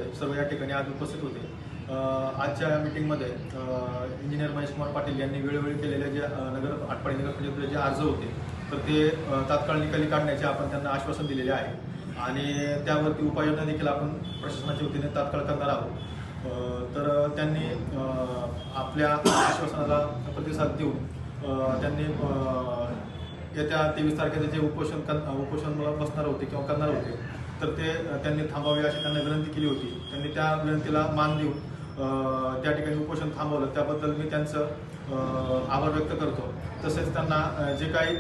महोदय सर्व या ठिकाणी आज उपस्थित होते। आजच्या मीटिंगमध्ये इंजिनियर महेश कुमार पाटील यांनी वेळोवेळी केलेले जे आटपाडी नगर परिषदेचे जे अर्ज होते तर ते तात्काळ निकाली काढण्याचे आपण त्यांना आश्वासन दिलेले आहे आणि त्यावरती उपाययोजना देखील आपण प्रशासनाच्या वतीने तात्काळ करणार आहोत। तर त्यांनी आपल्या आश्वासनाला प्रतिसाद देऊन त्यांनी येत्या 23 तारखेचे जे उपोषण बसणार होते किंवा करणार होते तर ते त्यांनी थांबावे अशी त्यांना विनंती केली होती। त्यांनी त्या विनंतीला मान देऊन त्या ठिकाणी उपोषण थांबवलं, त्याबद्दल मी त्यांचं आभार व्यक्त करतो। तसेच त्यांना जे काही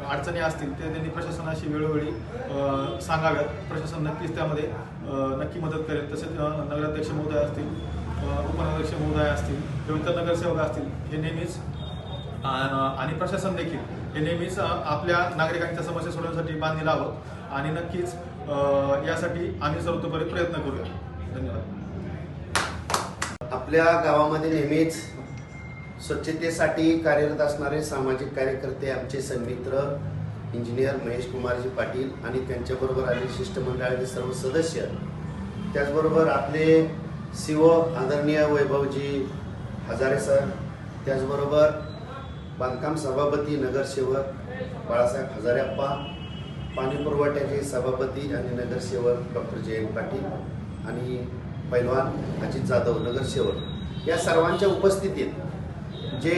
अडचणी असतील ते त्यांनी प्रशासनाशी वेळोवेळी सांगाव्यात, प्रशासन नक्कीच त्यामध्ये नक्की मदत करेल। तसेच नगराध्यक्ष महोदय असतील, उपनगराध्यक्ष महोदय असतील किंवा इतर नगरसेवक असतील हे नेहमीच आणि प्रशासन देखील हे नेहमीच आपल्या नागरिकांच्या समस्या सोडवण्यासाठी बांधील आहोत आणि नक्कीच यासाठी आम्ही सर्वतोपरी प्रयत्न करूया। धन्यवाद। आपल्या गावामध्ये नेहमीच स्वच्छतेसाठी कार्यरत असणारे सामाजिक कार्यकर्ते आमचे सन्मित्र इंजिनियर महेश कुमारजी पाटील आणि त्यांच्याबरोबर आलेले शिष्टमंडळाचे सर्व सदस्य, त्याचबरोबर आपले सीओ आदरणीय वैभवजी हजारे सर, त्याचबरोबर बांधकाम सभापती नगरसेवक बाळासाहेब हजारेप्पा, पाणी पुरवठ्याचे सभापती आणि नगरसेवक डॉक्टर जयंत पाटील आणि पैलवान अजित जाधव नगरसेवक, या सर्वांच्या उपस्थितीत जे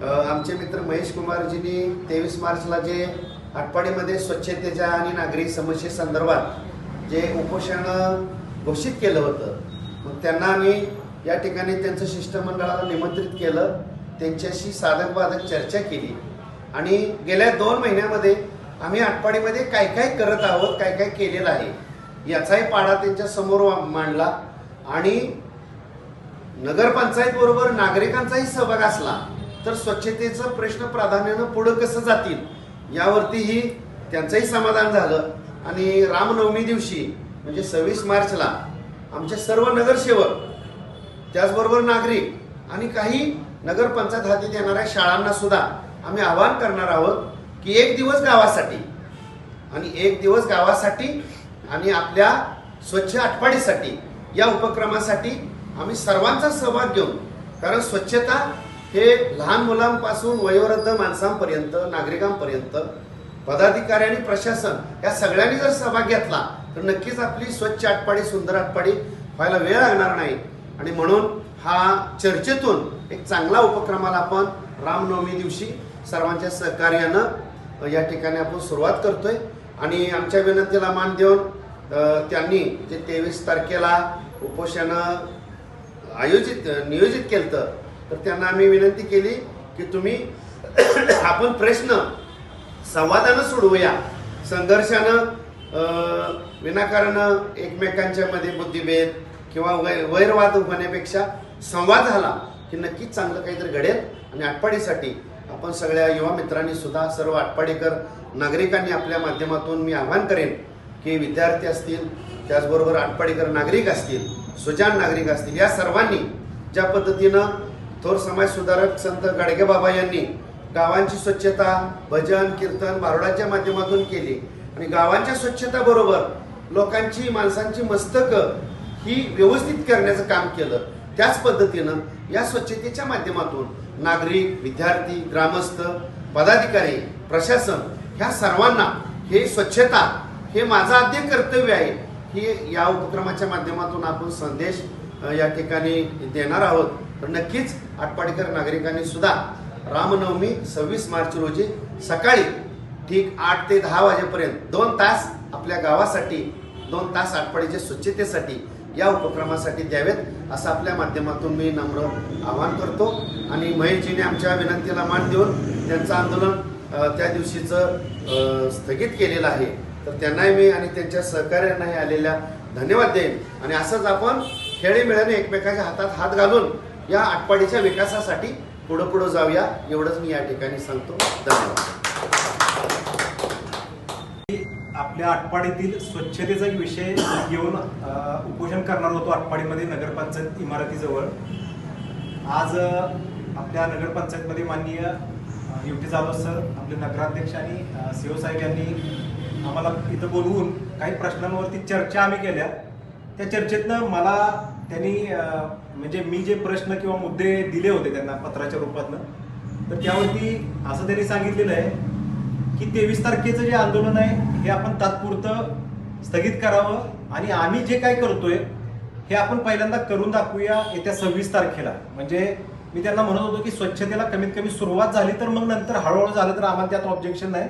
आमचे मित्र महेश कुमारजींनी 23 मार्चला जे आटपाडीमध्ये स्वच्छतेच्या आणि नागरी समस्येसंदर्भात जे उपोषण घोषित केलं होतं, मग त्यांना आम्ही या ठिकाणी त्यांचं शिष्टमंडळाला निमंत्रित केलं, त्यांच्याशी साधक चर्चा केली आणि गेल्या 2 महिन्यामध्ये आम्ही आटपाडीमध्ये काय काय करत आहोत, काय काय केलेलं आहे याचाही पाढा त्यांच्या समोर मांडला आणि नगरपंचायत बरोबर नागरिकांचाही सहभाग असला तर स्वच्छतेचा प्रश्न प्राधान्यानं पुढे कसं जातील यावरतीही त्यांचंही समाधान झालं। आणि रामनवमी दिवशी म्हणजे 26 मार्चला आमचे सर्व नगरसेवक, त्याचबरोबर नागरिक आणि काही नगरपंचायत हाती येणाऱ्या शाळांना सुद्धा आम्ही आवाहन करणार आहोत की एक दिवस गावासाठी आणि आपल्या स्वच्छ आटपाडीसाठी या उपक्रमासाठी आम्ही सर्वांचा सहभाग घेऊन, कारण स्वच्छता हे लहान मुलांपासून वयोवृद्ध माणसांपर्यंत, नागरिकांपर्यंत, पदाधिकारी आणि प्रशासन या सगळ्यांनी जर सहभाग घेतला तर नक्कीच आपली स्वच्छ आटपाडी, सुंदर आटपाडी व्हायला वेळ लागणार नाही। आणि म्हणून हा चर्चेतून एक चांगला उपक्रमाला आपण रामनवमी दिवशी सर्वांच्या सहकार्यानं या ठिकाणी आपण सुरुवात करतोय आणि आमच्या विनंतीला मान देऊन त्यांनी जे 23 तारखेला उपोषण नियोजित केलं तर त्यांना आम्ही विनंती केली की तुम्ही आपण प्रश्न संवादानं सोडवूया, संघर्षानं विनाकारण एकमेकांच्या मध्ये बुद्धिभेद किंवा वैरवाद होण्यापेक्षा संवाद झाला की नक्कीच चांगलं काहीतरी घडेल। आणि आटपाडीसाठी आपण सगळ्या युवा मित्रांनी सुद्धा, सर्व आटपाडीकर नागरिकांनी आपल्या माध्यमातून मी आवाहन करेन की विद्यार्थी असतील, त्याचबरोबर आटपाडीकर नागरिक असतील, सुजाण नागरिक असतील, या सर्वांनी ज्या पद्धतीनं थोर समाज सुधारक संत गाडगेबाबा यांनी गावांची स्वच्छता भजन कीर्तन बारोडाच्या माध्यमातून केली आणि गावांच्या स्वच्छताबरोबर लोकांची, माणसांची मस्तकं ही व्यवस्थित करण्याचं काम केलं, त्याच पद्धतीनं या स्वच्छतेच्या माध्यमातून नागरिक, विद्यार्थी, ग्रामस्थ, पदाधिकारी, प्रशासन ह्या सर्वांना हे स्वच्छता हे माझं आद्य कर्तव्य आहे ही या उपक्रमाच्या माध्यमातून आपण संदेश या ठिकाणी देणार आहोत। तर नक्कीच आटपाडीकर नागरिकांनी सुद्धा रामनवमी 26 मार्च रोजी सकाळी ठीक 8 ते 10 वाजेपर्यंत 2 तास आपल्या गावासाठी, 2 तास आटपाडीच्या स्वच्छतेसाठी या उपक्रमासाठी द्यावेत असं आपल्या माध्यमातून मी नम्र आवाहन करतो। आणि महेशजीने आमच्या विनंतीला मान देऊन त्यांचं आंदोलन त्या दिवशीचं स्थगित केलेलं आहे, तर त्यांनाही मी आणि त्यांच्या सहकार्यांनाही आलेल्या धन्यवाद देईन। आणि असंच आपण खेळीमेळीने एकमेकांच्या हातात हात घालून या आटपाडीच्या विकासासाठी पुढे जाऊया, एवढंच मी या ठिकाणी सांगतो। धन्यवाद। आपल्या आटपाडीतील स्वच्छतेचा विषय घेऊन उपोषण करणार होतो आटपाडीमध्ये नगरपंचायत इमारतीजवळ। आज आपल्या नगरपंचायतमध्ये माननीय युटी जाधव सर, आपले नगराध्यक्ष आणि सीओ साहेब यांनी आम्हाला इथं बोलवून काही प्रश्नांवरती चर्चा आम्ही केल्या त्या चर्चेतनं मला त्यांनी म्हणजे मी जे प्रश्न किंवा मुद्दे दिले होते त्यांना पत्राच्या रूपातनं, तर त्यावरती असं त्यांनी सांगितलेलं आहे की 23 तारखेचं जे आंदोलन आहे हे आपण तात्पुरतं स्थगित करावं आणि आम्ही जे काय करतोय हे आपण पहिल्यांदा करून दाखवूया येत्या 26 तारखेला. म्हणजे मी त्यांना म्हणत होतो की स्वच्छतेला कमीत कमी सुरुवात झाली तर मग नंतर हळूहळू झालं तर आम्हाला त्यात ऑब्जेक्शन नाही,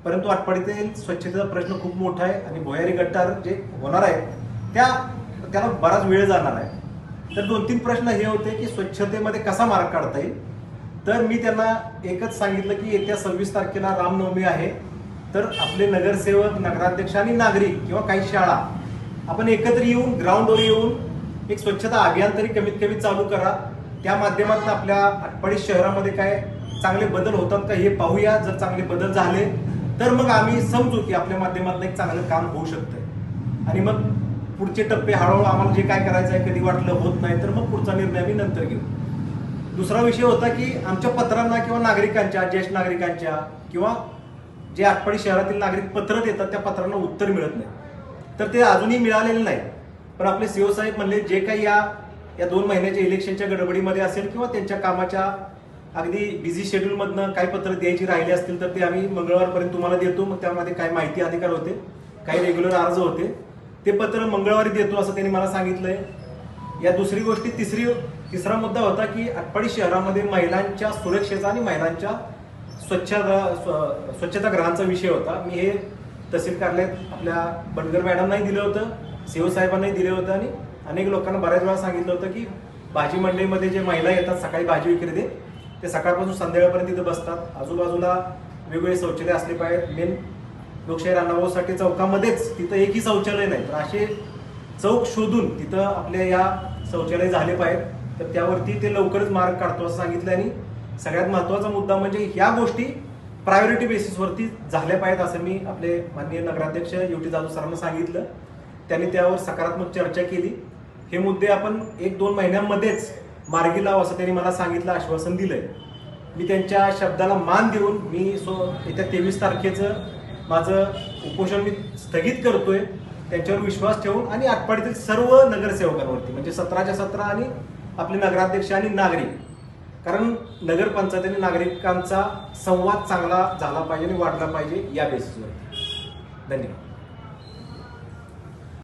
परंतु आटपाडीतील स्वच्छतेचा प्रश्न खूप मोठा आहे आणि भुयारी गटार जे होणार आहे त्याला बराच वेळ जाणार आहे. तर 2-3 प्रश्न हे होते की स्वच्छतेमध्ये कसा मार्ग काढता येईल. तर मी त्यांना एकच सांगितलं की येत्या 26 तारखेला रामनवमी आहे, तर आपले नगरसेवक, नगराध्यक्ष आणि नागरिक किंवा काही शाळा आपण एकत्र येऊन ग्राउंडवर येऊन एक स्वच्छता अभियान तरी कमीत कमी चालू करा. त्या माध्यमातून आपल्या आटपाडी शहरामध्ये काय चांगले बदल होतात का हे पाहूया. जर चांगले बदल झाले तर मग आम्ही समजू की आपल्या माध्यमातून एक चांगलं काम होऊ शकतंय आणि मग पुढचे टप्पे हळूहळू आम्हाला जे काय करायचं आहे, कधी वाटलं होत नाही तर मग पुढचा निर्णय आम्ही नंतर घेऊ. दुसरा विषय होता की आमच्या पत्रांना किंवा नागरिकांच्या, ज्येष्ठ नागरिकांच्या किंवा जे आटपाडी शहरातील नागरिक पत्र देतात त्या पत्रांना उत्तर मिळत नाही, तर ते अजूनही मिळालेलं नाही. पण आपले सीओ साहेब म्हणले जे काही या 2 महिन्याच्या इलेक्शनच्या गडबडीमध्ये असेल किंवा त्यांच्या कामाच्या अगदी बिझी शेड्यूलमधनं काही पत्र द्यायची राहिली असतील तर ते आम्ही मंगळवारपर्यंत तुम्हाला देतो. मग त्यामध्ये काय माहिती अधिकार होते, काही रेग्युलर अर्ज होते, ते पत्र मंगळवारी देतो असं त्यांनी मला सांगितलंय. या दुसरी गोष्टी तिसरा मुद्दा होता की आटपाडी शहरामध्ये महिलांच्या सुरक्षेचा आणि महिलांच्या स्वच्छतागृहांचा विषय होता. मी हे तहसील कार्यालयात आपल्या बनगर मॅडमनाही दिलं होतं, सीओ साहेबांनाही दिलं होतं आणि अनेक लोकांना बऱ्याच वेळा सांगितलं होतं की भाजी मंडईमध्ये जे महिला येतात सकाळी भाजी विक्रेते ते सकाळपासून संध्याकाळपर्यंत तिथं बसतात. आजूबाजूला वेगवेगळे शौचालय असले पाहिजेत. मेन लोकशाही राणाभाऊसाठी चौकामध्येच तिथं एकही शौचालय नाही, तर असे चौक शोधून तिथं आपल्या या शौचालय झाले पाहिजेत. तर त्यावरती ते लवकरच मार्ग काढतो असं सांगितलं. आणि सगळ्यात महत्त्वाचा मुद्दा म्हणजे ह्या गोष्टी प्रायोरिटी बेसिसवरती झाल्या पाहिजेत असं मी आपले माननीय नगराध्यक्ष युटी जाधव सरांना सांगितलं. त्यांनी त्यावर सकारात्मक चर्चा केली. हे मुद्दे आपण 1-2 महिन्यांमध्येच मार्गी लावू असं त्यांनी मला सांगितलं, आश्वासन दिलंय. मी त्यांच्या शब्दाला मान देऊन मी येत्या 23 तारखेचं माझं उपोषण मी स्थगित करतोय, त्यांच्यावर विश्वास ठेवून आणि आटपाडीतील सर्व नगरसेवकांवरती म्हणजे 17च्या 17 आणि आपले नगराध्यक्ष आणि नागरिक. कारण नगरपंचायत आणि नागरिकांचा संवाद चांगला झाला पाहिजे आणि वाढला पाहिजे या बेसिसवर. धन्यवाद.